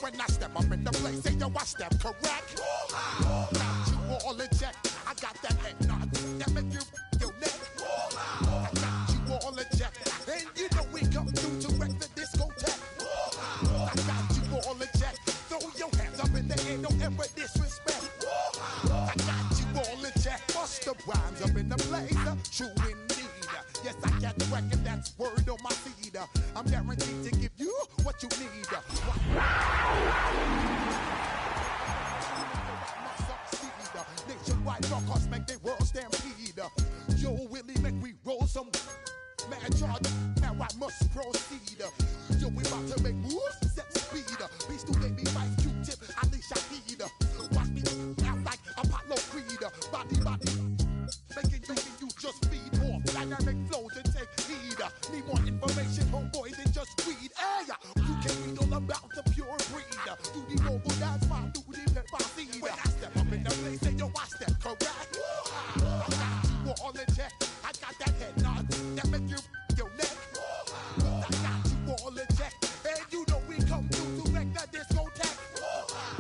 When I step up in the place, say yo, I step correct. Got you all in check. I got that head nod that make you your neck. I got you all in check, and you know we come through to wreck the discotheque. I got you all in check. Throw your hands up in the air, don't ever disrespect. I got you all in check. Bust the rhymes up in the place, true indeed. Yes, I got the record, that's word on my feed. I'm guaranteed to give you what you need. Nationwide broadcasts make they world stampede. Yo, Willie, make we roll some mad charge. Now I must proceed. Yo, we about to make moves, set speed. Beast to baby, fight Q-tip, unleash I need. Watch me out like Apollo Creed. Body, making you just feed off dynamic flows and take heed. Need more information, homeboy, than just weed. Hey, you can read all about the pure breed. Do the mobile dance, fine, do the pep, I see. When I step up in the place, say yo, I step correct. I got you all in check. I got that head nod that make you your neck. I got you all in check, and you know we come through to wreck the discotheque.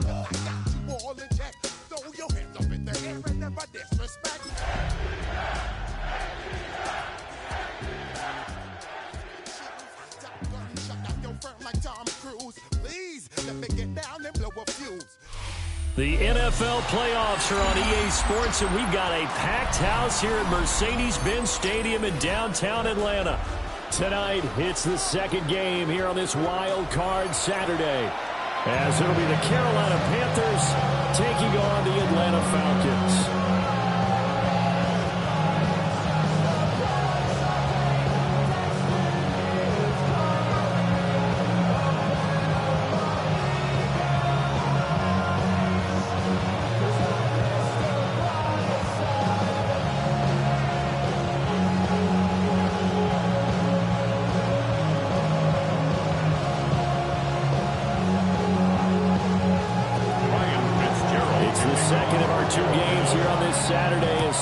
I got you all in check. Throw your hands up in the air and never disrespect. Like Tom Cruise, please let me get down and blow a fuse. The NFL playoffs are on EA Sports, and we've got a packed house here at Mercedes-Benz Stadium in downtown Atlanta. Tonight, it's the second game here on this wild card Saturday, as it'll be the Carolina Panthers taking on the Atlanta Falcons.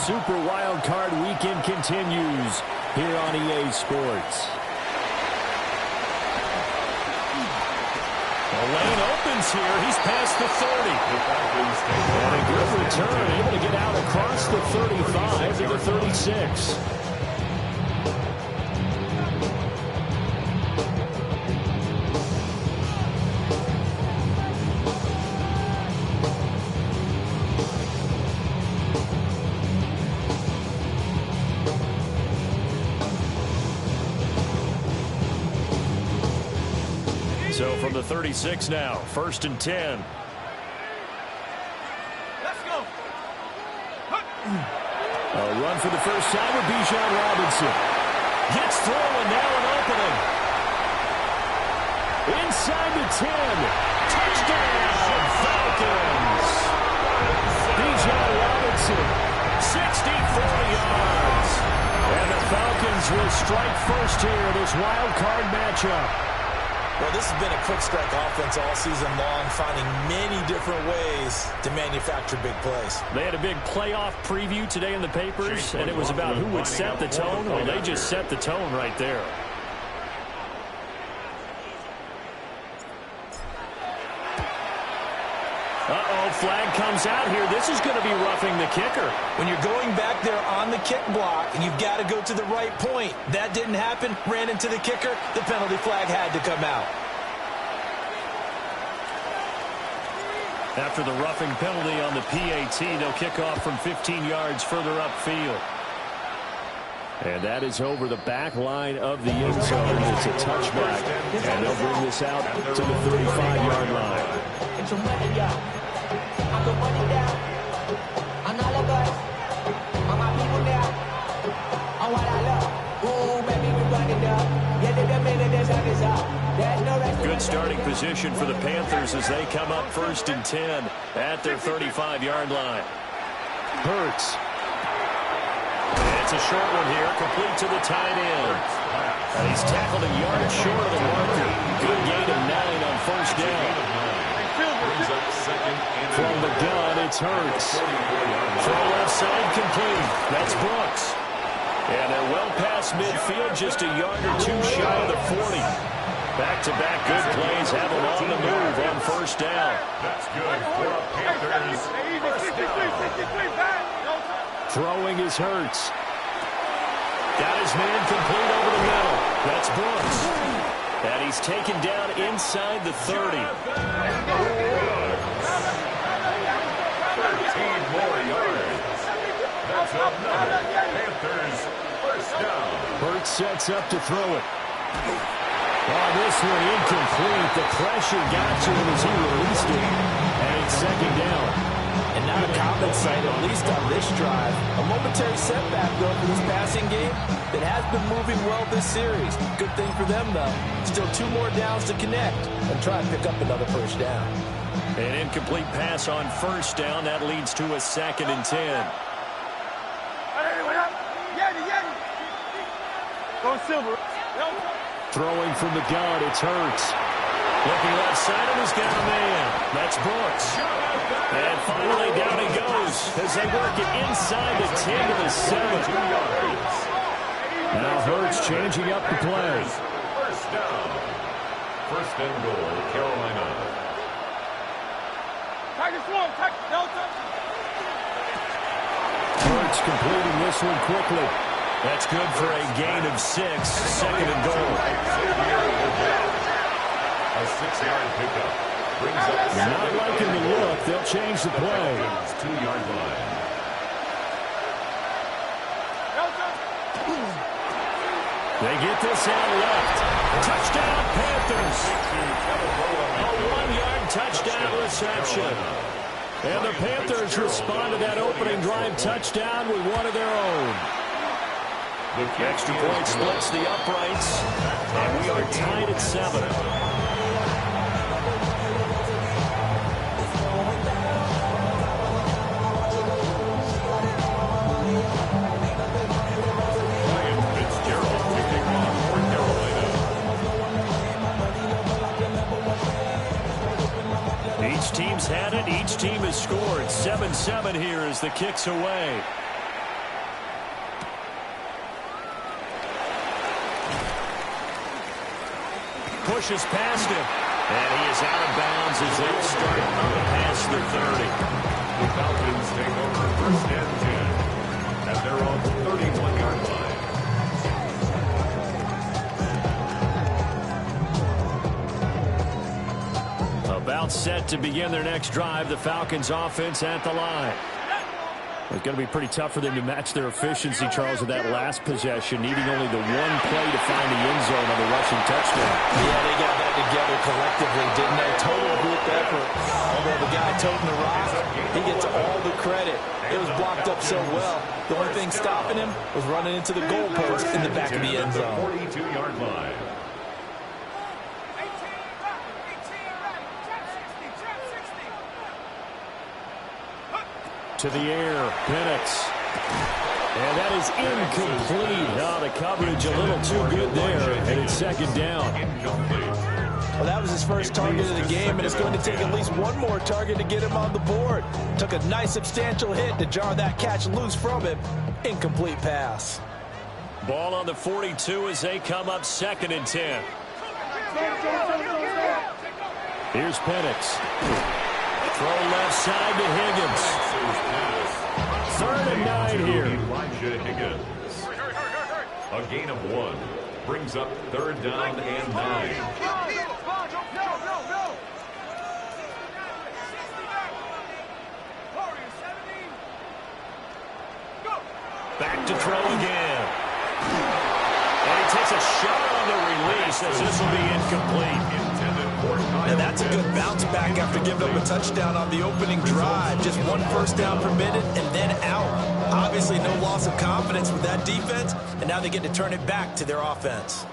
Super Wild Card Weekend continues here on EA Sports. The lane opens here. He's past the 30. And a good return, able to get out across the 35 to the 36. So from the 36 now, 1st and 10. Let's go. A run for the first time with Bijan Robinson. Gets through and now an opening. Inside the 10. Touchdown, Falcons. Bijan Robinson, 64 yards. And the Falcons will strike first here in this wild card matchup. Well, this has been a quick strike offense all season long, finding many different ways to manufacture big plays. They had a big playoff preview today in the papers, and it was about who would set the tone. Well, they just set the tone right there. Uh-oh, flag comes out here. This is going to be roughing the kicker. When you're going back there on the kick block, and you've got to go to the right point. That didn't happen. Ran into the kicker. The penalty flag had to come out. After the roughing penalty on the PAT, they'll kick off from 15 yards further upfield. And that is over the back line of the end zone. It's a touchback, and they'll bring this out to the 35-yard line. Get your money up. I put money down. On all of us. On my people now. On what I love. Ooh, baby, we run it up. Yeah, the minute the sun is up. There's no rest. Good starting position for the Panthers as they come up 1st and 10 at their 35-yard line. Hurts. It's a short one here, complete to the tight end. And he's tackled a yard short of the marker. Good gain of 9 on first down. From the gun, it's Hurts. Throw left side complete. That's Brooks. And they're well past midfield, just a yard or two shy of the 40. Back-to-back good plays have them on the move on first down. That's good for a Panthers first down. Throwing is Hurts. Got his man complete over the middle. That's Brooks. And he's taken down inside the 30. 13 more yards. That's another Panthers first down. Hurts sets up to throw it. Oh, this one incomplete. The pressure got to him as he released it. And it's second down. And not a common sight, at least on this drive. A momentary setback, though, for this passing game that has been moving well this series. Good thing for them, though. Still 2 more downs to connect and try and pick up another first down. An incomplete pass on first down. That leads to a 2nd and 10. Go Silver. Throwing from the gun, it's Hurts. Looking left side, and he's got a man. That's Brooks. And finally down he goes as they work it inside the 10 to the 7. Now Hurts changing up the play. First down. First and goal, Carolina. Hurts completing this one quickly. That's good for a gain of 6. 2nd and goal. A 6-yard pickup. Brings up Not liking the look. They'll change the play. 2-yard line. They get this out left. Touchdown, Panthers. A 1-yard touchdown reception. And the Panthers respond to that opening drive touchdown with one of their own. Extra point splits the uprights, and we are tied at 7. Each team's had it. Each team has scored. 7-7 here as the kick's away. Pushes past him. And he is out of bounds as they'll start past the 30. The Falcons take over first and 10 at their own 31-yard line. About set to begin their next drive. The Falcons offense at the line. It's going to be pretty tough for them to match their efficiency, Charles, with that last possession, needing only the one play to find the end zone on the rushing touchdown. Yeah, they got that together collectively, didn't they? Total group effort. Although the guy toting the rock, he gets all the credit. It was blocked up so well. The only thing stopping him was running into the goalpost in the back of the end zone. 42-yard line. To the air, Penix. And that is incomplete. Oh, the coverage a little too good there, and it's second down. Well, that was his first target of the game, and it's going to take at least one more target to get him on the board. Took a nice substantial hit to jar that catch loose from him. Incomplete pass. Ball on the 42 as they come up 2nd and 10. Here's Penix. Throw left side to Higgins. 3rd and 9 here. Elijah Higgins. A gain of 1. Brings up 3rd down and 9. Back to throw again. And he takes a shot on the release as this will be incomplete. And that's a good bounce back after giving up a touchdown on the opening drive. Just 1 first down permitted and then out. Obviously no loss of confidence with that defense, and now they get to turn it back to their offense.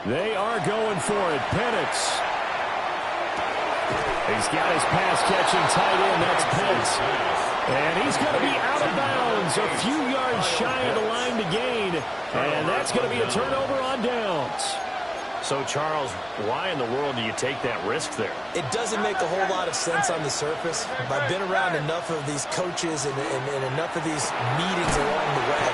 They are going for it. Penix. He's got his pass-catching tight end. That's Penix. And he's going to be out of bounds, a few yards shy of the line to gain. And that's going to be a turnover on downs. So, Charles, why in the world do you take that risk there? It doesn't make a whole lot of sense on the surface. I've been around enough of these coaches and enough of these meetings along the way.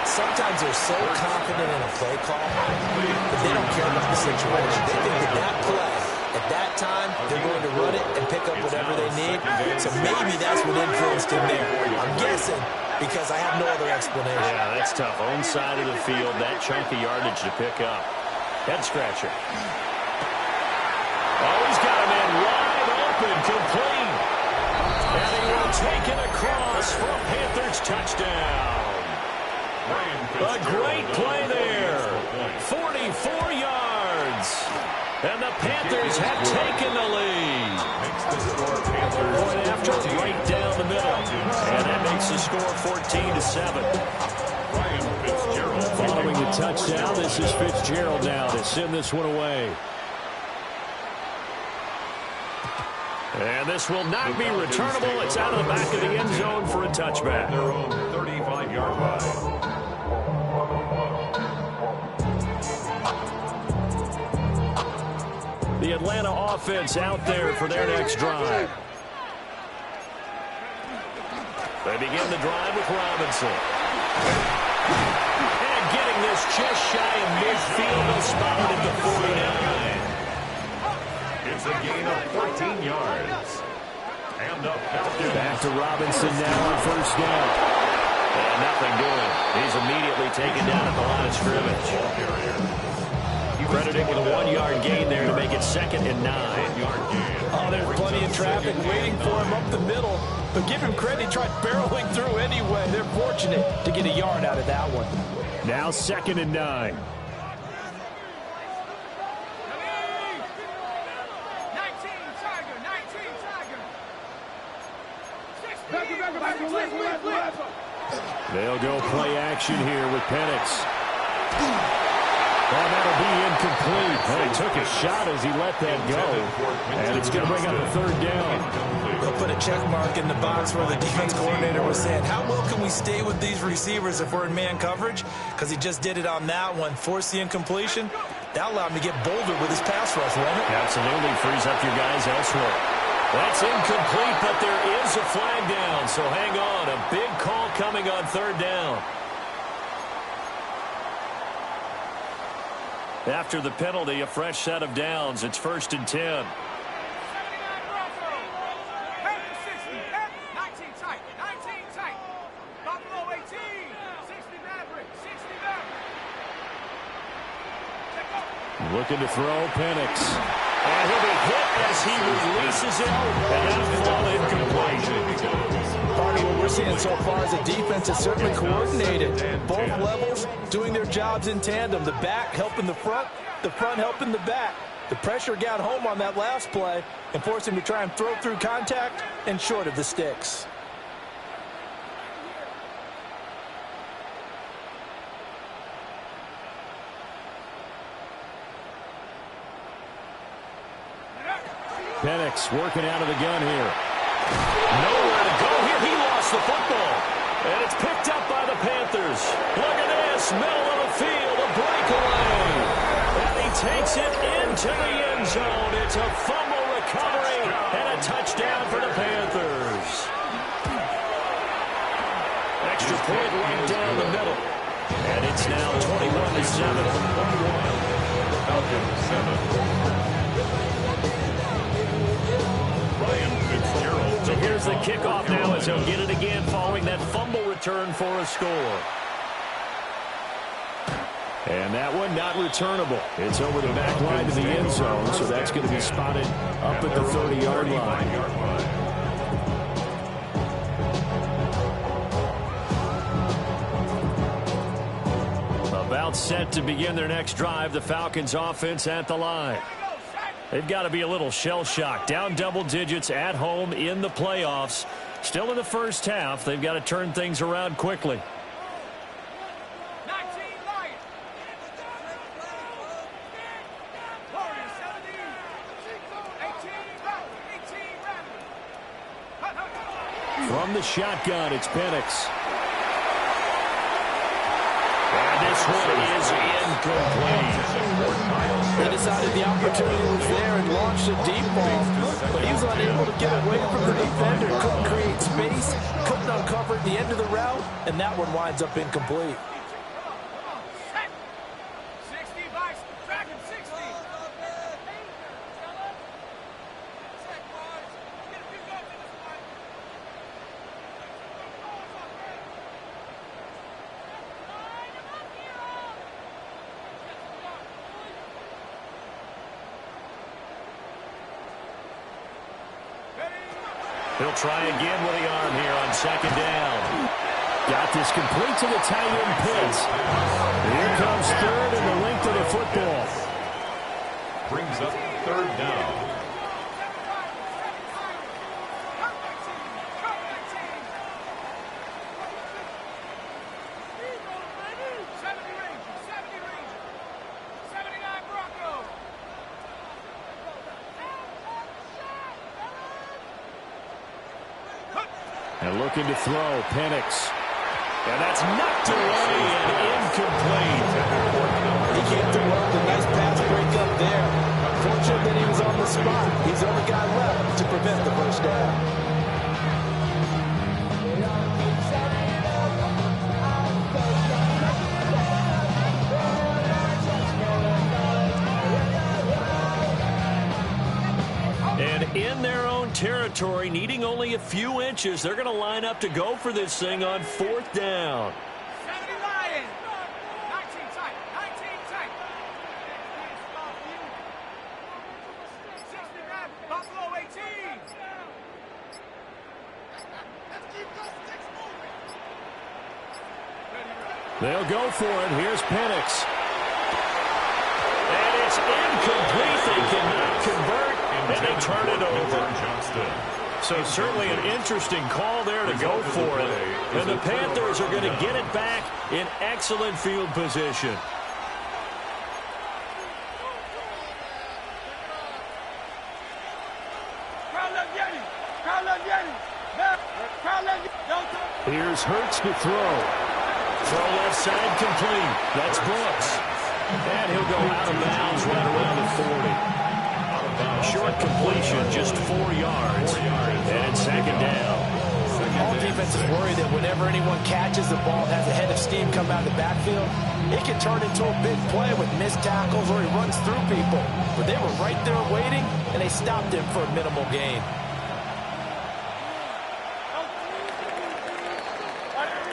Sometimes they're so confident in a play call that they don't care about the situation. They think that play, at that time, they're going to run it and pick up whatever they need. So maybe that's what influenced him there. I'm guessing because I have no other explanation. Yeah, that's tough. Own side of the field, that chunk of yardage to pick up. Head scratcher. Oh, he's got a man wide open, complete. And he will take it across for a Panthers touchdown. A great play there. 44 yards. And the Panthers have taken the lead. Point after, right down the middle. And that makes the score 14-7. Following the touchdown, this is Fitzgerald now to send this one away. And this will not be returnable. It's out of the back of the end zone for a touchback. Their own 35-yard line. The Atlanta offense out there for their next drive. They begin the drive with Robinson. And getting this just shy of midfield, they'll spot it at the 49. It's a gain of 14 yards. And up. Back to Robinson now on first down. And nothing doing. He's immediately taken down at the line of scrimmage. Credited with a 1-yard gain there to make it 2nd and 9. Oh, there's plenty of traffic waiting for him up the middle. But give him credit, he tried barreling through anyway. They're fortunate to get a yard out of that one. Now 2nd and 9. They'll go play action here with Penix. Oh, that'll be incomplete. Well, he took a shot as he let that go. And it's going to bring up a 3rd down. They'll put a check mark in the box where the defense coordinator was saying, how well can we stay with these receivers if we're in man coverage? Because he just did it on that one. Forced the incompletion. That allowed him to get bolder with his pass rush, won't it? Absolutely. Frees up your guys elsewhere. That's incomplete, but there is a flag down. So hang on. A big call coming on 3rd down. After the penalty, a fresh set of downs. It's 1st and 10. Looking to throw, Penix. And he'll be hit as he releases it. And that'll fall incomplete. Barney, what we're seeing so far is the defense is certainly coordinated. Both levels doing their jobs in tandem. The back helping the front helping the back. The pressure got home on that last play and forced him to try and throw through contact and short of the sticks. Penix working out of the gun here. Nowhere to go here. He lost the football. And it's picked up by the Panthers. Look at this. Middle of the field. A breakaway. And he takes it into the end zone. It's a fumble recovery and a touchdown for the Panthers. Extra point right down the middle. And it's now 21-7. Falcons 7. So here's the kickoff now as he'll get it again following that fumble return for a score. And that one not returnable. It's over the back line to the end zone, so that's going to be spotted up at the 30-yard line. About set to begin their next drive, the Falcons offense at the line. They've got to be a little shell-shocked. Down double digits at home in the playoffs. Still in the first half. They've got to turn things around quickly. From the shotgun, it's Penix. And this one is incomplete. They decided the opportunity was there and launched a deep ball, but he was unable to get away from the defender. Couldn't create space, couldn't uncover at the end of the route, and that one winds up incomplete. He'll try again with the arm here on second down. Got this complete to the tight end Pitts. Here comes third and the length of the football. Brings up third down. And looking to throw, Penix. And that's knocked away and incomplete. He came through well with a nice pass break up there. Fortunate that he was on the spot. He's the only guy left to prevent the first down. And in their own territory, needing only a few inches, they're going to line up to go for this thing on fourth down. 70 Lions. 19 tight. 19 tight. 69 Buffalo 18. Let's keep those sticks moving. They'll go for it. Here's Penix. And it's incomplete. They cannot convert. And they turn it over. So certainly an interesting call there to go for it. And the Panthers are going to get it back in excellent field position. Here's Hurts to throw. Throw left side complete. That's Brooks. And he'll go out of bounds right around the 40. Short completion, just 4 yards. And it's second down. All defenses worry that whenever anyone catches the ball and has a head of steam come out of the backfield, it can turn into a big play with missed tackles or he runs through people. But they were right there waiting, and they stopped him for a minimal gain.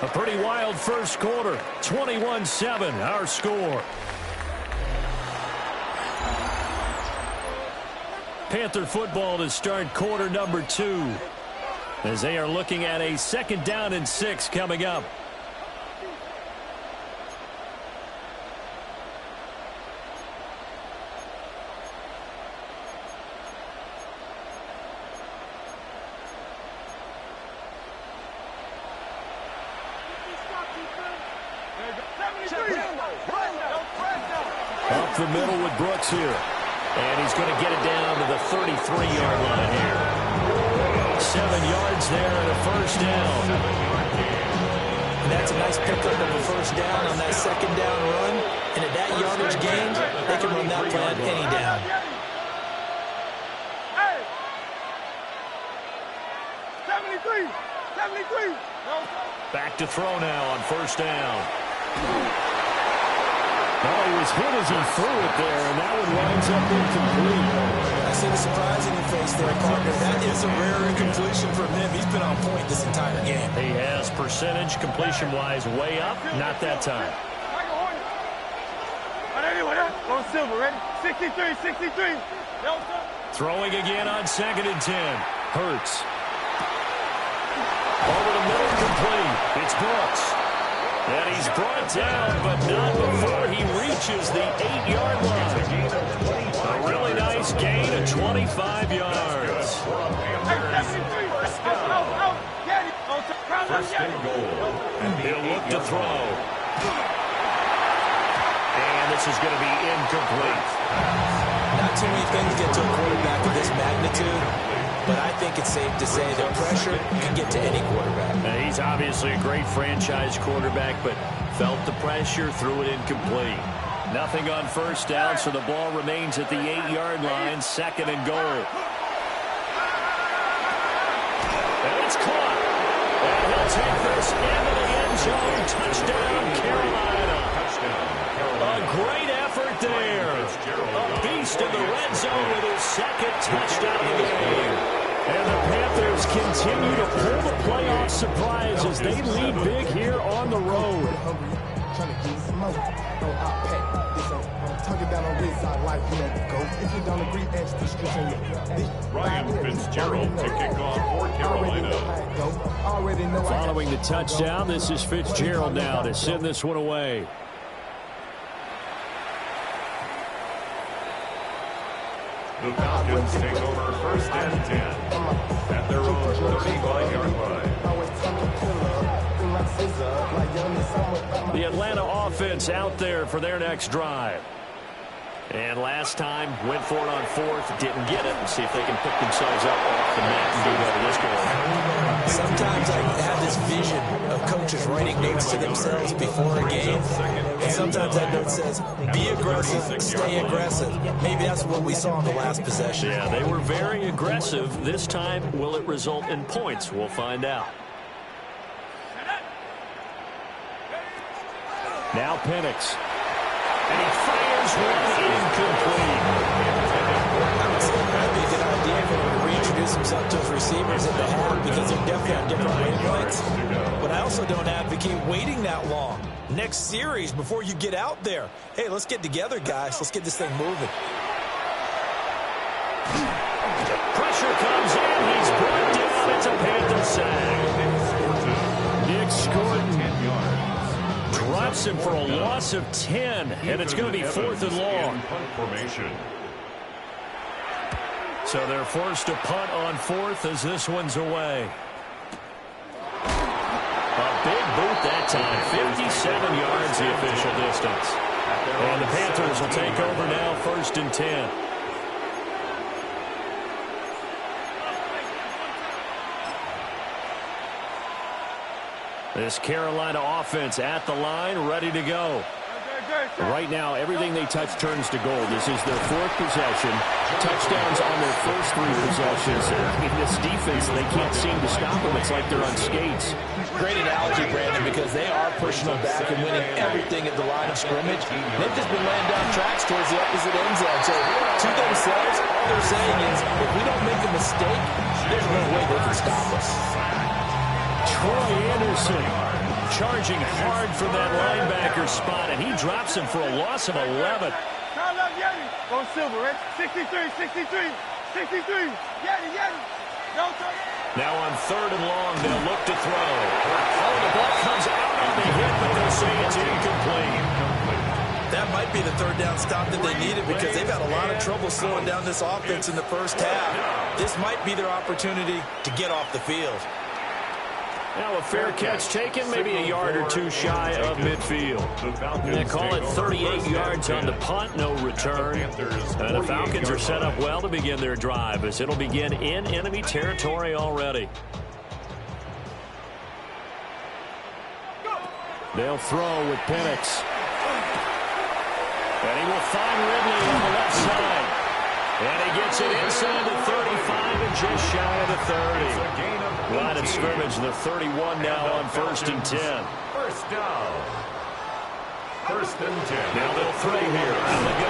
A pretty wild first quarter. 21-7, our score. Panther football to start quarter number 2 as they are looking at a second down and 6 coming up. Up the middle with Brooks here. And he's going to get it down to the 33-yard line here. 7 yards there and a first down. And that's a nice pickup of a first down on that second down run. And at that yardage gain, they can run that play on any down. Hey! 73! 73! Back to throw now on first down. Well, he was hit as he threw it there, and that one winds up incomplete. I see the surprise in your face there, partner. That is a rare incompletion from him. He's been on point this entire game. He has percentage completion-wise way up. Not that time. Go silver, ready? 63, 63. Throwing again on second and 10. Hurts. Over the middle, complete. It's Brooks. And he's brought down, but not before he reaches the 8-yard line. A really nice gain of 25 yards. First and goal. He'll look to throw. And this is going to be incomplete. Not too many things get to a quarterback of this magnitude. but I think it's safe to say that pressure can get to any quarterback. He's obviously a great franchise quarterback, but felt the pressure, threw it incomplete. Nothing on first down, so the ball remains at the 8-yard line, 2nd and goal. And it's caught. And he'll take this into the end zone. Touchdown, Carolina. A great effort there. A beast in the red zone with his 2nd touchdown of the game. And the Panthers continue to pull the playoff surprise as they lead big here on the road. Ryan Fitzgerald to kick off for Carolina. Following the touchdown, this is Fitzgerald now to send this one away. The Falcons take over 1st and 10 at their own 35-yard line. The Atlanta offense out there for their next drive. And last time, went for it on 4th, didn't get it. Let's see if they can pick themselves up off the mat and do better this goal. Sometimes I have this vision of coaches writing notes to themselves before a game. And sometimes that note says, be aggressive, stay aggressive. Maybe that's what we saw in the last possession. Yeah, they were very aggressive. This time, will it result in points? We'll find out. Now Penix. And he fires one incomplete. I would say it might be a good idea for him to reintroduce himself to his receivers at the half because they're definitely on different wavelengths. But I also don't advocate waiting that long. Next series before you get out there. Hey, let's get together, guys. Let's get this thing moving. Pressure comes in. He's brought down. It's a Panther sack. Nick Scorton drops him for a loss of 10, and it's going to be 4th and long. So they're forced to punt on 4th as this one's away. A big boot that time, 57 yards the official distance. And the Panthers will take over now, 1st and 10. This Carolina offense at the line, ready to go. Right now, everything they touch turns to gold. This is their 4th possession. Touchdowns on their first 3 possessions. I mean, this defense, they can't seem to stop them. It's like they're on skates. Great analogy, Brandon, because they are pushing them back and winning everything at the line of scrimmage. They've just been laying down tracks towards the opposite end zone. So to themselves, all they're saying is, if we don't make a mistake, there's no way they can stop us. Troy Anderson charging hard from that linebacker spot, and he drops him for a loss of 11. Go Silver, right? 63, 63, 63. Now on 3rd and long, they'll look to throw. Oh, the ball comes out on the hit, but they'll say it's incomplete. That might be the 3rd down stop that they needed because they've had a lot of trouble slowing down this offense in the first half. This might be their opportunity to get off the field. Now a fair catch taken, maybe a yard or 2 shy of midfield. They call it 38 yards on the punt, no return. And the Falcons are set up well to begin their drive as it'll begin in enemy territory already. They'll throw with Penix. And he will find Ridley on the left side. And he gets it inside the 35 and just shy of the 30. Line of scrimmage, the 31 now on 1st and 10. First down. 1st and 10. Now they'll throw here on the go.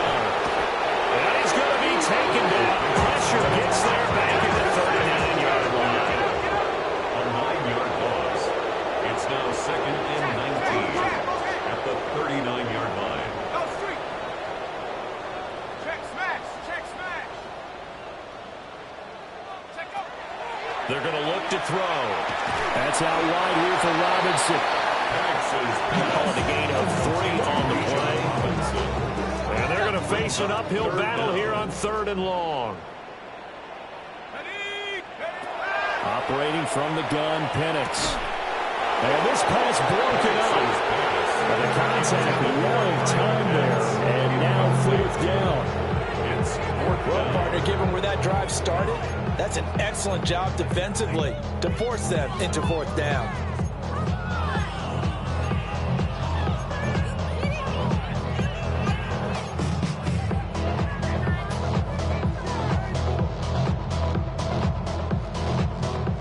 And he's going to be taken down. Pressure gets there back at the 39-yard line. A 9-yard loss. It's now 2nd and 19 at the 39-yard line. Go street. Check smash. Check smash. Check up. They're going to look to throw. That's out wide here for Robinson. Calling a gain of 3 on the play. And they're going to face an uphill battle here on 3rd and long. Operating from the gun, Penix. And this pass broken up. And the contact, long time there. And now 4th down. It's Well, partner, given where that drive started, that's an excellent job defensively to force them into fourth down.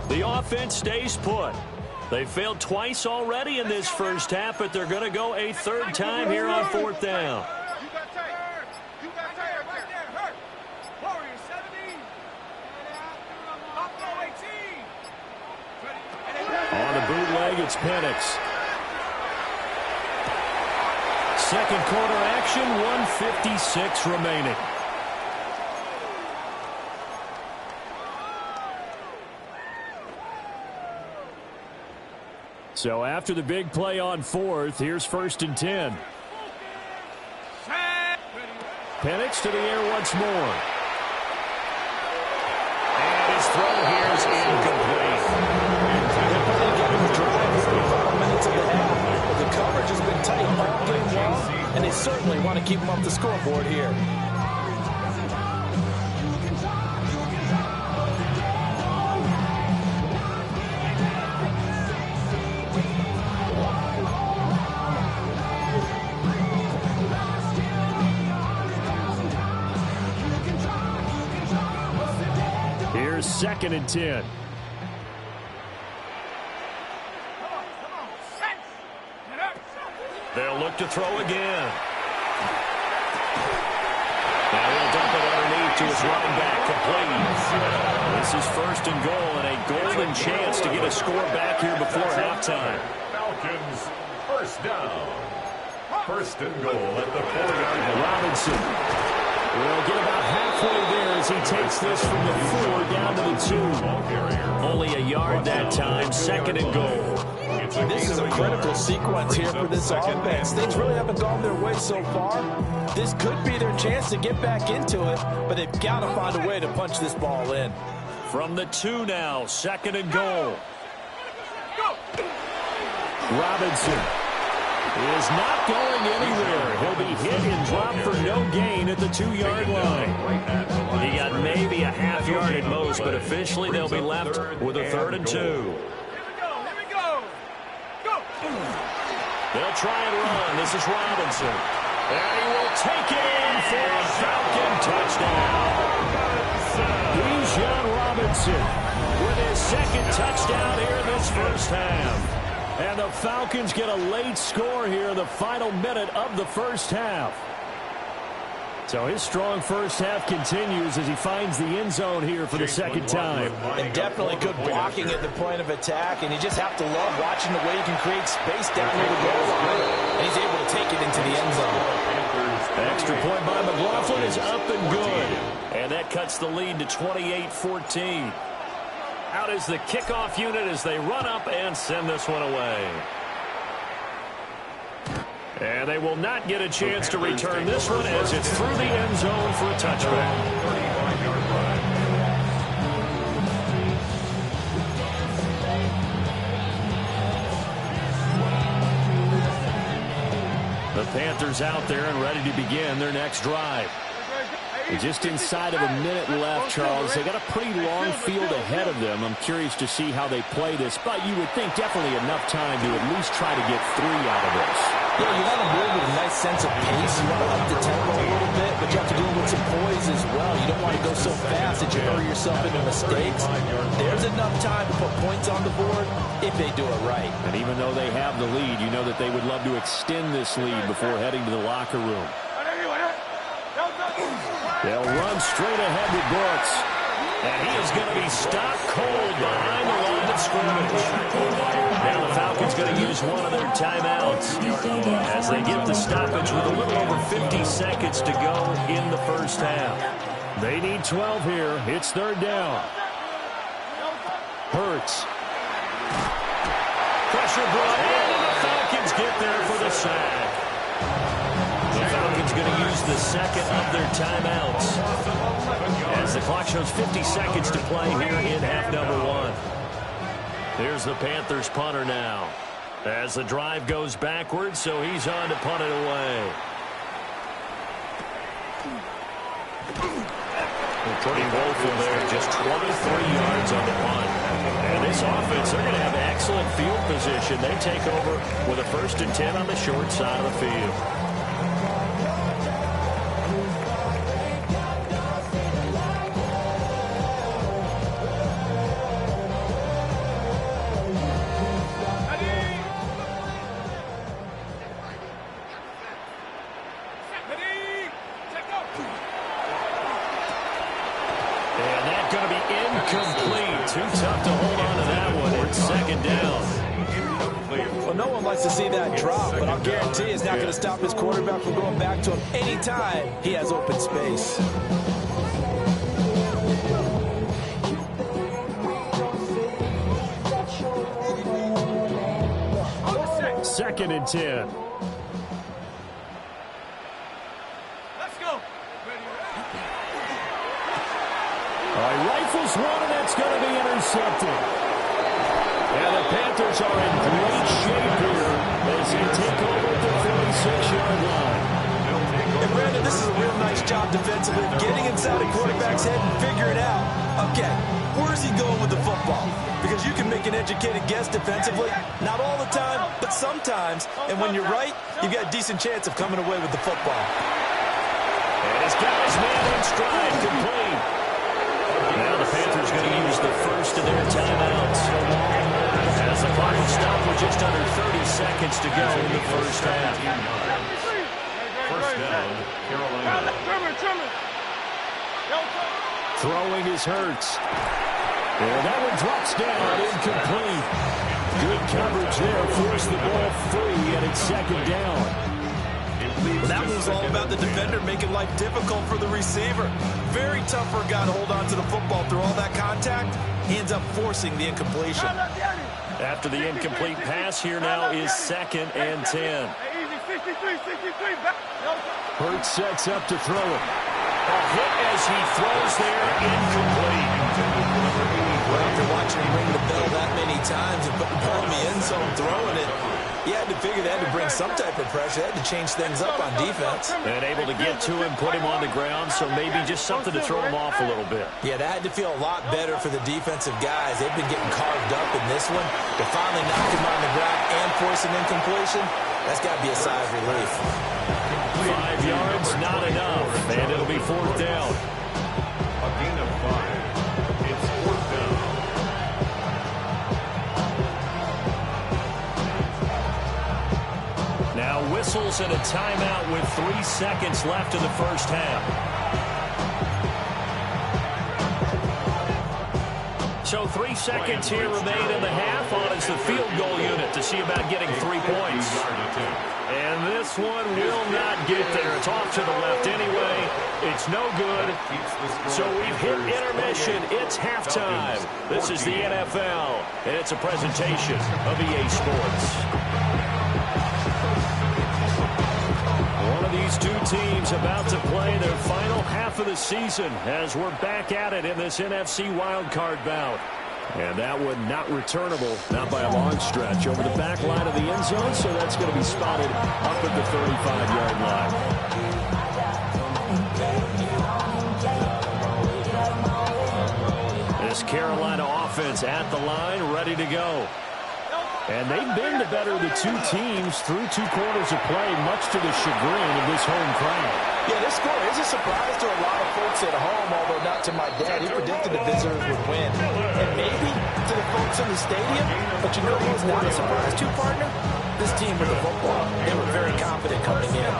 The offense stays put. They failed twice already in this first half, but they're going to go a third time here on fourth down. On the bootleg, it's Penix. Second quarter action, 1:56 remaining. So after the big play on fourth, here's 1st and 10. Penix to the air once more. And his throw here is incomplete. They're playing again in the drive for the final minutes of the half. But the coverage has been tight all game long, and they certainly want to keep them off the scoreboard here. Here's 2nd and 10. They'll look to throw again. Now he'll dump it underneath to his running back, complete. This is 1st and goal and a golden chance to get a score back here before halftime. Falcons, first down. 1st and goal at the 4-yard line. Robinson will get about halfway there as he takes this from the 4 down to the 2. Only a yard that time, 2nd and goal. This is a critical sequence here for this offense. Things really haven't gone their way so far. This could be their chance to get back into it, but they've got to find a way to punch this ball in. From the 2 now, 2nd and goal. Robinson is not going anywhere. He'll be hit and dropped for no gain at the 2-yard line. He got maybe a half yard at most, but officially they'll be left with a 3rd and 2. They'll try and run. This is Robinson. And he will take it in for a Falcon touchdown. Bijan Robinson with his 2nd touchdown here in this first half. And the Falcons get a late score here in the final minute of the first half. So his strong first half continues as he finds the end zone here for the 2nd time. And definitely good blocking at the point of attack, and you just have to love watching the way he can create space down near the goal line. And he's able to take it into the end zone. Extra point by McLaughlin is up and good. And that cuts the lead to 28-14. Out is the kickoff unit as they run up and send this one away. And they will not get a chance to return this one as it's through the end zone for a touchback. The Panthers out there and ready to begin their next drive. Just inside of a minute left, Charles. They got a pretty long field ahead of them. I'm curious to see how they play this, but you would think definitely enough time to at least try to get 3 out of this. Yeah, you want to move with a nice sense of pace. You want to up the tempo a little bit, but you have to do it with some poise as well. You don't want to go so fast that you hurry yourself into mistakes. There's enough time to put points on the board if they do it right. And even though they have the lead, you know that they would love to extend this lead before heading to the locker room. They'll run straight ahead with Brooks. And he is going to be stopped cold behind the line of scrimmage. Now the Falcons going to use one of their timeouts as they get the stoppage with a little over 50 seconds to go in the first half. They need 12 here. It's 3rd down. Hurts. Pressure brought in, and the Falcons get there for the sack. The Falcons going to use the 2nd of their timeouts as the clock shows 50 seconds to play here in half number 1. Here's the Panthers punter now as the drive goes backwards, so he's on to punt it away. Pretty woeful there, just 23 yards on the punt. And this offense, they're going to have excellent field position. They take over with a 1st and 10 on the short side of the field. Incomplete. Too tough to hold on to that one. It's 2nd down. Well, no one likes to see that drop, but I'll guarantee it's not going to stop his quarterback from going back to him anytime he has open space. 2nd and 10. Rifles one, and that's going to be intercepted. And the Panthers are in great shape here as they take over at the 46-yard line. And Brandon, this is a real nice job defensively, getting inside a quarterback's head and figuring out, okay, where's he going with the football? Because you can make an educated guess defensively, not all the time, but sometimes. And when you're right, you've got a decent chance of coming away with the football. And his guy's man in stride, complete. Now the Panthers going to use the first of their timeouts as the clock will stop with just under 30 seconds to go in the first half. First down, Carolina. Throwing is Hurts. And that one drops down, incomplete. Good coverage there, forced the ball free, and it's 2nd down. Well, that was all about the defender making life difficult for the receiver. Very tough for a guy to hold on to the football through all that contact. He ends up forcing the incompletion. After the incomplete pass, here now is 2nd and 10. Hurts sets up to throw it. A hit as he throws there, incomplete. Well, after watching him ring the bell that many times and putting the ball in the end zone, throwing it, you had to figure they had to bring some type of pressure. They had to change things up on defense. And able to get to him, put him on the ground, so maybe just something to throw him off a little bit. Yeah, that had to feel a lot better for the defensive guys. They've been getting carved up in this one. To finally knock him on the ground and force an incompletion, that's got to be a sigh of relief. 5 yards, not enough, and it'll be 4th down. A gain of 5. It's 4th down. Now whistles and a timeout with 3 seconds left in the first half. So 3 seconds here remain in the half on as the field goal unit to see about getting 3 points. And this one will not get there. It's off to the left anyway. It's no good. So we've hit intermission. It's halftime. This is the NFL, and it's a presentation of EA Sports. One of these two teams about to play their final half of the season as we're back at it in this NFC wildcard bout. And that one not returnable, not by a long stretch, over the back line of the end zone, so that's going to be spotted up at the 35-yard line. This Carolina offense at the line, ready to go. And they've been the better of the two teams through 2 quarters of play, much to the chagrin of this home crowd. Yeah, this score is a surprise to a lot of folks at home, although not to my dad. He predicted the visitors would win. And maybe to the folks in the stadium, but you know who's not a surprise to, partner? This team with the football. They were very confident coming in.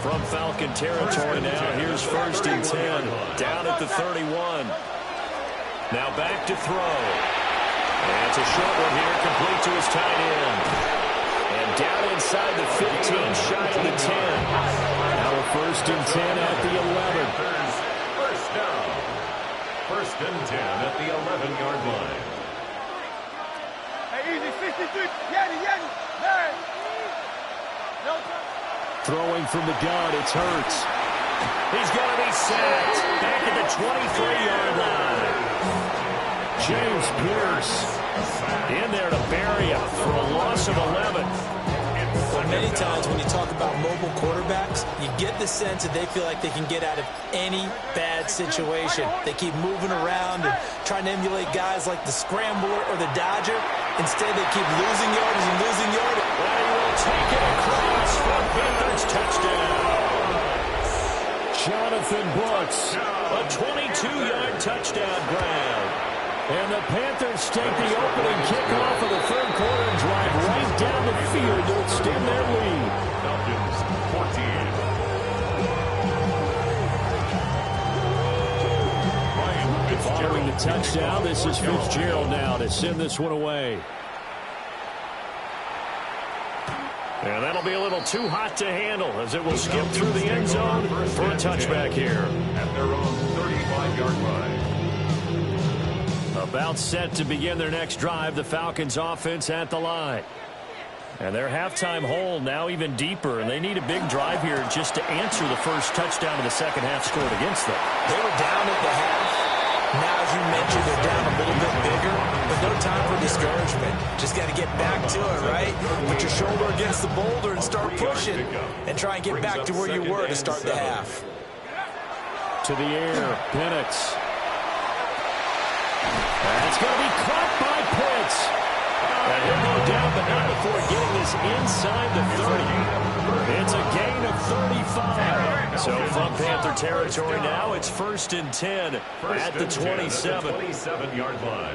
From Falcon territory now, here's 1st and 10, down at the 31. Now back to throw. And it's a short one here, complete to his tight end. And down inside the 15, shy of the 10. Now a 1st and 10 at the 11. First down. 1st and 10 at the 11-yard line. Hey, easy, 63. Yeti. Hey. Throwing from the gun, it's Hurts. He's going to be sacked back at the 23-yard line. James Pierce in there to bury him for a loss of 11. Well, many times when you talk about mobile quarterbacks, you get the sense that they feel like they can get out of any bad situation. They keep moving around and trying to emulate guys like the Scrambler or the Dodger. Instead, they keep losing yardage and losing yardage. Well, he will take it across for Panthers touchdown. Jonathan Brooks, a 22-yard touchdown grab. And the Panthers take the opening kickoff of the third quarter and drive right down the field to extend their lead. Falcons 14. Following the touchdown, this is Fitzgerald now to send this one away. And that'll be a little too hot to handle as it will skip through the end zone for a touchback here. At their own 35-yard line. About set to begin their next drive, the Falcons offense at the line. And their halftime hole now even deeper, and they need a big drive here just to answer the first touchdown of the second half scored against them. They were down at the half. Now, as you mentioned, they're down a little bit bigger, but no time for discouragement. Just got to get back to it, right? Put your shoulder against the boulder and start pushing, and try and get back to where you were to start the half. To the air, Penix. That's going to be caught by Pitts. And he'll go down, but not before getting this inside the 30. It's a gain of 35. So from Panther territory now, it's 1st and 10 at the 27. 27-yard line.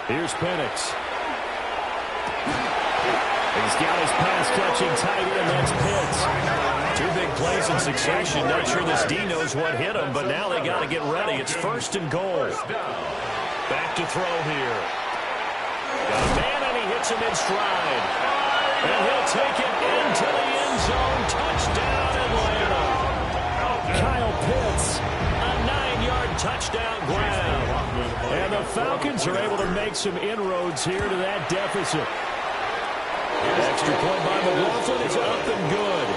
Here's Penix. He's got his pass-catching tight end. That's Pitts. Two big plays in succession. Not sure this D knows what hit him, but now they got to get ready. It's 1st and goal. Back to throw here. Got a man, and he hits him in stride. And he'll take it into the end zone. Touchdown, Atlanta. Kyle Pitts, a 9-yard touchdown grab. And the Falcons are able to make some inroads here to that deficit. Extra point by McLaughlin is up and good.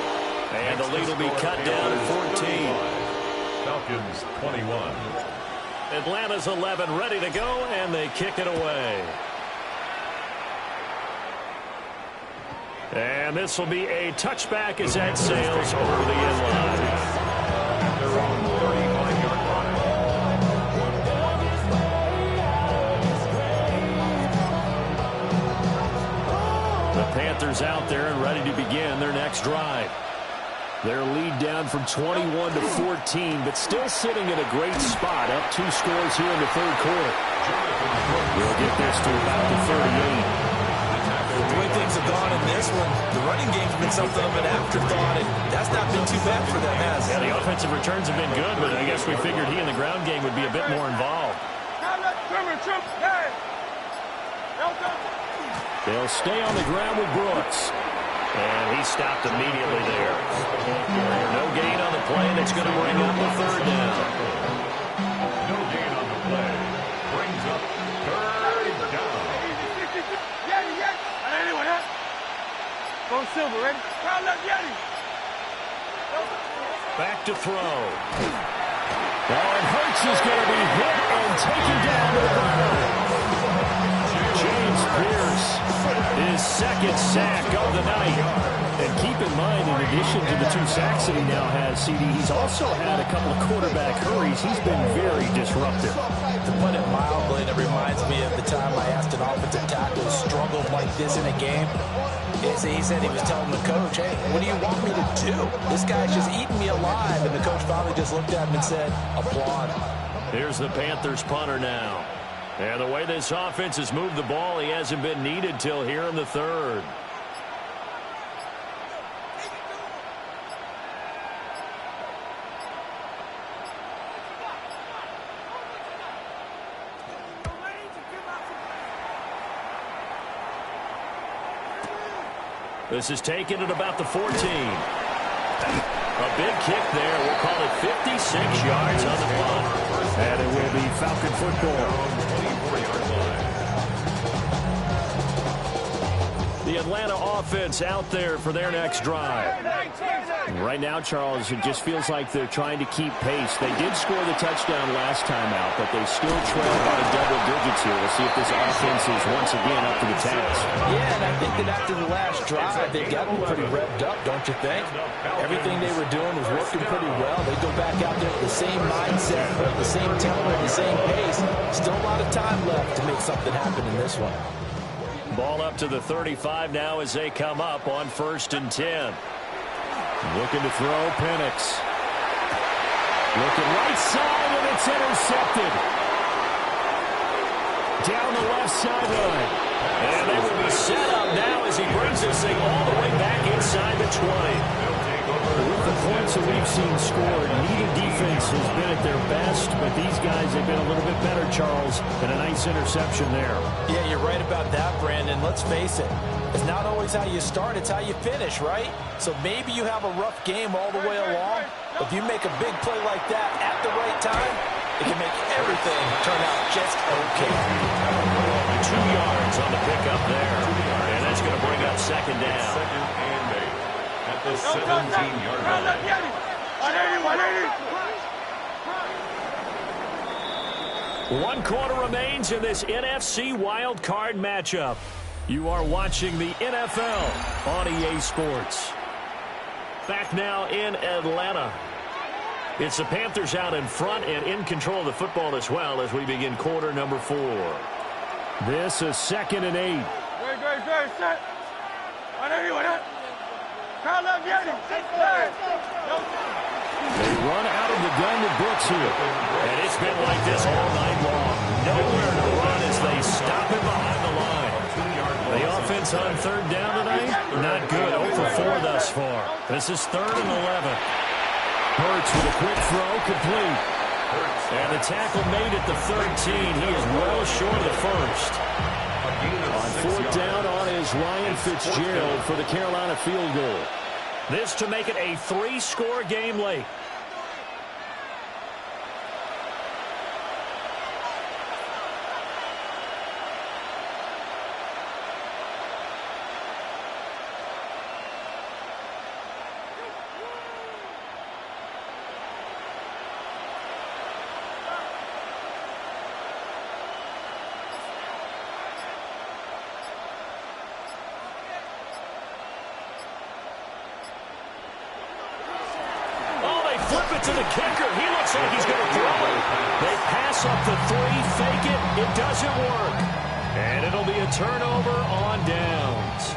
And the lead will be cut down to 14. Falcons 21. Atlanta's 11 ready to go, and they kick it away. And this will be a touchback as that sails over the end line. At their own 35-yard line. The Panthers out there and ready to begin their next drive. Their lead down from 21 to 14, but still sitting in a great spot, up 2 scores here in the third quarter. We'll get this to about the 38. The way things have gone in this one, the running game's been something of an afterthought, and that's not been too bad for them, has it? Yeah, the offensive returns have been good, but I guess we figured he in the ground game would be a bit more involved. They'll stay on the ground with Brooks. And he stopped immediately there. No gain on the play, and it's going to bring up the third down. No gain on the play. Brings up third down. Go Silver, ready? Back to throw. And Hurts is going to be hit and taken down to the ground. James Pierce, his second sack of the night. And keep in mind, in addition to the 2 sacks that he now has, CD, he's also had a couple of quarterback hurries. He's been very disruptive. To put it mildly, it reminds me of the time I asked an offensive tackle who struggled like this in a game. He said he was telling the coach, hey, what do you want me to do? This guy's just eating me alive. And the coach finally just looked at him and said, applaud. Here's the Panthers punter now. And the way this offense has moved the ball, he hasn't been needed till here in the third. This is taken at about the 14. A big kick there. We'll call it 56 yards on the punt. And it will be Falcon football. The Atlanta offense out there for their next drive. Right now, Charles, it just feels like they're trying to keep pace. They did score the touchdown last time out, but they still trail by double digits here. We'll see if this offense is once again up to the task. Yeah, and I think that after the last drive, they got them pretty revved up, don't you think? Everything they were doing was working pretty well. They go back out there with the same mindset, the same tempo, the same pace. Still a lot of time left to make something happen in this one. Ball up to the 35 now as they come up on 1st and 10. Looking to throw, Penix. Looking right side, and it's intercepted. Down the left sideline. And they will be set up now as he brings this thing all the way back inside the 20. With the points that we've seen scored, neither defense has been at their best, but these guys have been a little bit better, Charles, and a nice interception there. Yeah, you're right about that, Brandon. Let's face it. It's not always how you start, it's how you finish, right? So maybe you have a rough game all the way along. If you make a big play like that at the right time, it can make everything turn out just okay. 2 yards on the pickup there. And that's going to bring up 2nd down. 2nd and 8 at the 17-yard line. 1 quarter remains in this NFC wild card matchup. You are watching the NFL on EA Sports. Back now in Atlanta. It's the Panthers out in front and in control of the football as well as we begin quarter number 4. This is 2nd and 8. Good, set. They run out of the gun with Brooks here. And it's been like this all night long. Nowhere to run as they stop him behind the line. The offense on 3rd down tonight, not good. 0 for 4 thus far. This is 3rd and 11. Hurts with a quick throw, complete. And the tackle made at the 13. He is well short of the 1st. On 4th down on is Ryan Fitzgerald for the Carolina field goal. This to make it a 3-score game late. To the kicker. He looks like he's going to throw it. They pass up the 3, fake it. It doesn't work. And it'll be a turnover on downs.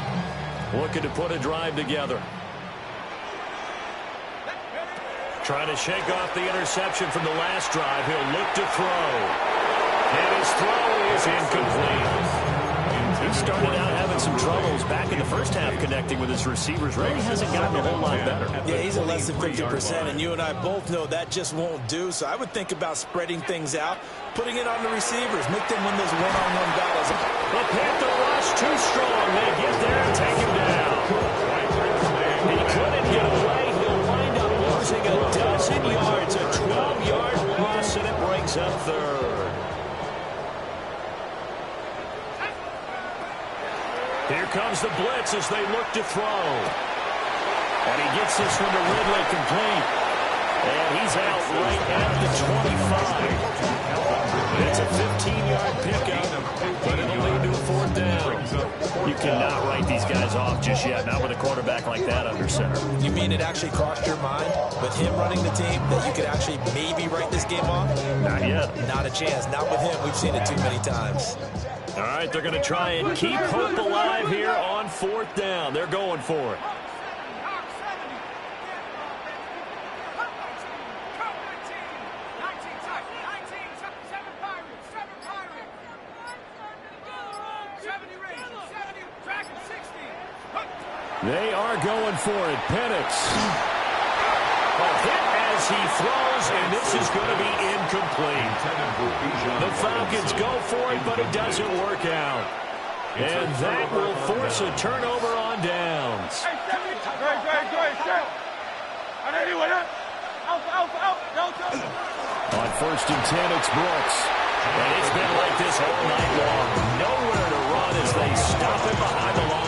Looking to put a drive together. Trying to shake off the interception from the last drive. He'll look to throw. And his throw is incomplete. He started out having some troubles back in the first half connecting with his receivers. Really hasn't gotten a whole lot better. Yeah, he's at less than 50%, and you and I both know that just won't do. So I would think about spreading things out, putting it on the receivers, make them win those one-on-one battles. The Panther rush too strong. They get there and take him down. He couldn't get away. He'll wind up losing a dozen yards, a 12-yard loss, and it brings up 3rd. Here comes the blitz as they look to throw. And he gets this one to Ridley complete. And he's out right at the 25. It's a 15-yard pickup, but it'll lead to a 4th down. You cannot write these guys off just yet, not with a quarterback like that under center. You mean it actually crossed your mind with him running the team that you could actually maybe write this game off? Not yet. Not a chance. Not with him. We've seen it too many times. All right, they're going to try and keep hope alive here on 4th down. They're going for it. They are going for it. Penix. A hit as he throws, and this is going to be incomplete. The Falcons go for it, but it doesn't work out. And that will force a turnover on downs. On 1st and 10, it's Brooks. And it's been like this all night long. Nowhere to run as they stop him behind the line.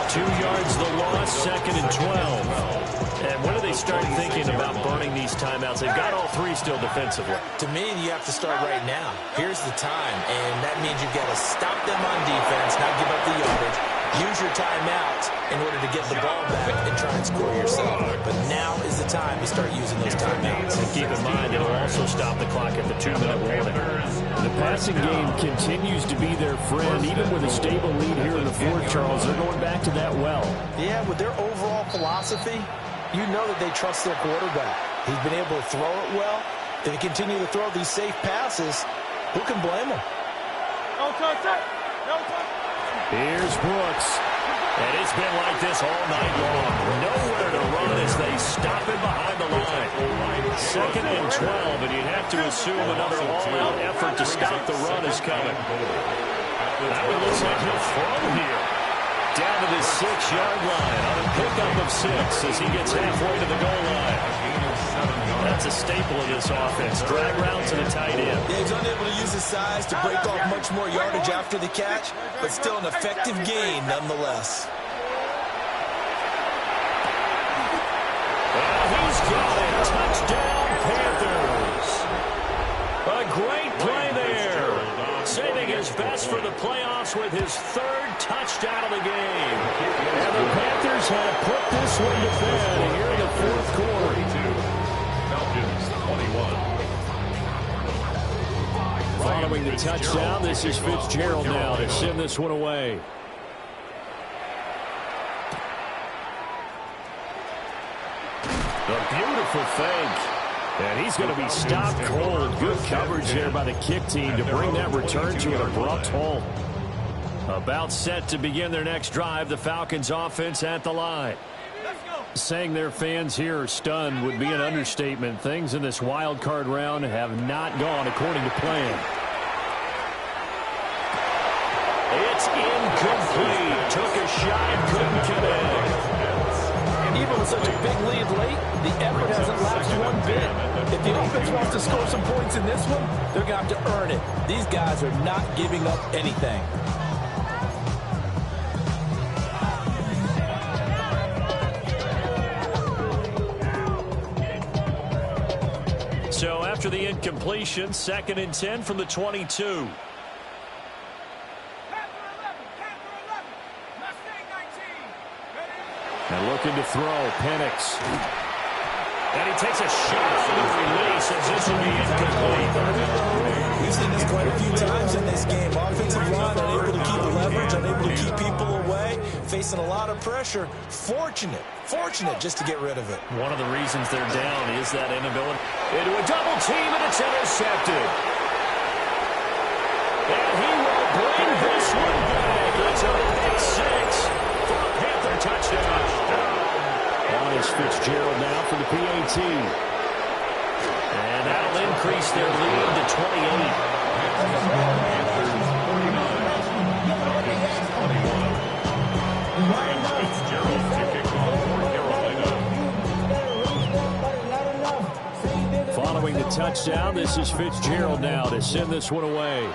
2 yards the loss, 2nd and 12. And when do they start thinking about burning these timeouts? They've got all 3 still defensively. To me, you have to start right now. Here's the time, and that means you've got to stop them on defense, not give up the yardage. Use your timeouts in order to get the ball back and try and score yourself. But now is the time to start using those timeouts. And keep in mind, it'll also stop the clock at the 2-minute warning. The passing game continues to be their friend. Even with a stable lead here in the fourth, Charles, they're going back to that well. Yeah, with their overall philosophy, you know that they trust their quarterback. He's been able to throw it well. If they continue to throw these safe passes, who can blame them? No touch. No touch. Here's Brooks. And it's been like this all night long. Nowhere to run as they stop him behind the line. 2nd and 12, and you'd have to assume another all-out effort to stop the run is coming. That one looks like he'll throw here. Down to the 6-yard line on a pickup of 6 as he gets halfway to the goal line. That's a staple of this offense. Drag route to the tight end. Yeah, he's unable to use his size to break off much more yardage after the catch, but still an effective gain nonetheless. And he's got it. Touchdown, Panthers. A great play there. Saving his best for the playoffs with his 3rd touchdown of the game. And the Panthers have put this one to bed here in the 4th quarter. Following the touchdown, this is Fitzgerald now to send this one away. A beautiful fake. And he's going to be stopped cold. Good coverage there by the kick team to bring that return to an abrupt halt. About set to begin their next drive, the Falcons offense at the line. Saying their fans here are stunned would be an understatement. Things in this wild card round have not gone according to plan. It's incomplete. Took a shot, couldn't connect. Even with such a big lead late, the effort hasn't lapsed one bit. If the offense wants to score some points in this one, they're going to have to earn it. These guys are not giving up anything. So after the incompletion, 2nd and 10 from the 22. And looking to throw, Penix. And he takes a shot for the release, and this will be incomplete. We've seen this quite a few times in this game. Offensive line unable to keep leverage, unable to keep people away, facing a lot of pressure. Fortunate just to get rid of it. One of the reasons they're down is that inability. Into a double team, and it's intercepted. And he will bring this one back. It's a pick 6 for a Panther touchdown. On is Fitzgerald now for the PAT. And that'll increase their lead to 28. Following the touchdown, this is Fitzgerald now to send this one away.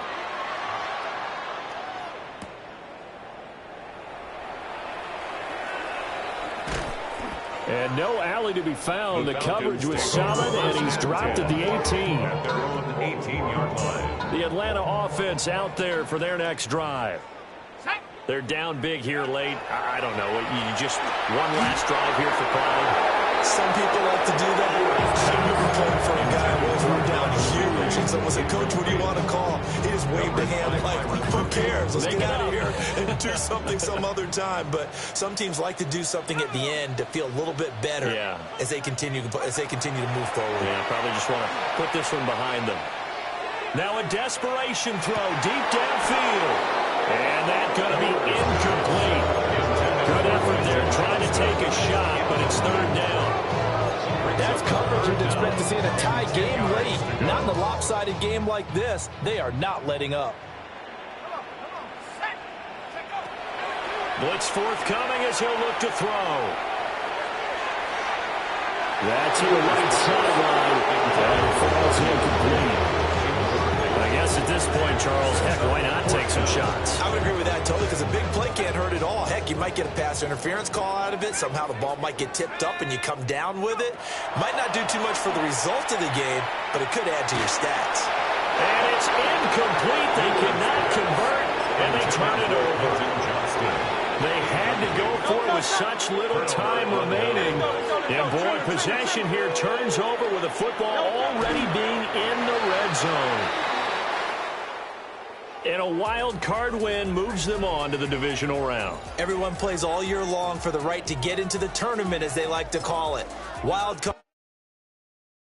And no alley to be found. The coverage was solid, and he's dropped at the 18. At their own 18-yard line. The Atlanta offense out there for their next drive. They're down big here late. I don't know. You just one last drive here for pride. Some people like to do that. I remember playing for a guy who was run down huge, and someone said, "Coach, what do you want to call?" He just waved a hand like, "Who cares? Let's get out of here and do something some other time." But some teams like to do something at the end to feel a little bit better as they continue to move forward. Yeah, probably just want to put this one behind them. Now a desperation throw deep downfield, and that's going to be incomplete. Good effort there, trying to take a shot, but it's 3rd down. That's coverage you'd expect to see in a tie game late. Not in a lopsided game like this. They are not letting up. Blitz forthcoming as he'll look to throw. That's to the right sideline. And it falls incomplete. I guess at this point, Charles, heck, why not take some shots? I would agree with that totally, because a big play can't hurt at all. Heck, you might get a pass interference call out of it. Somehow the ball might get tipped up and you come down with it. Might not do too much for the result of the game, but it could add to your stats. And it's incomplete. They cannot convert, and they turn it over. They had to go for it with such little time remaining. And, boy, possession here turns over with the football already being in the red zone. And a wild card win moves them on to the divisional round. Everyone plays all year long for the right to get into the tournament, as they like to call it. Wild card.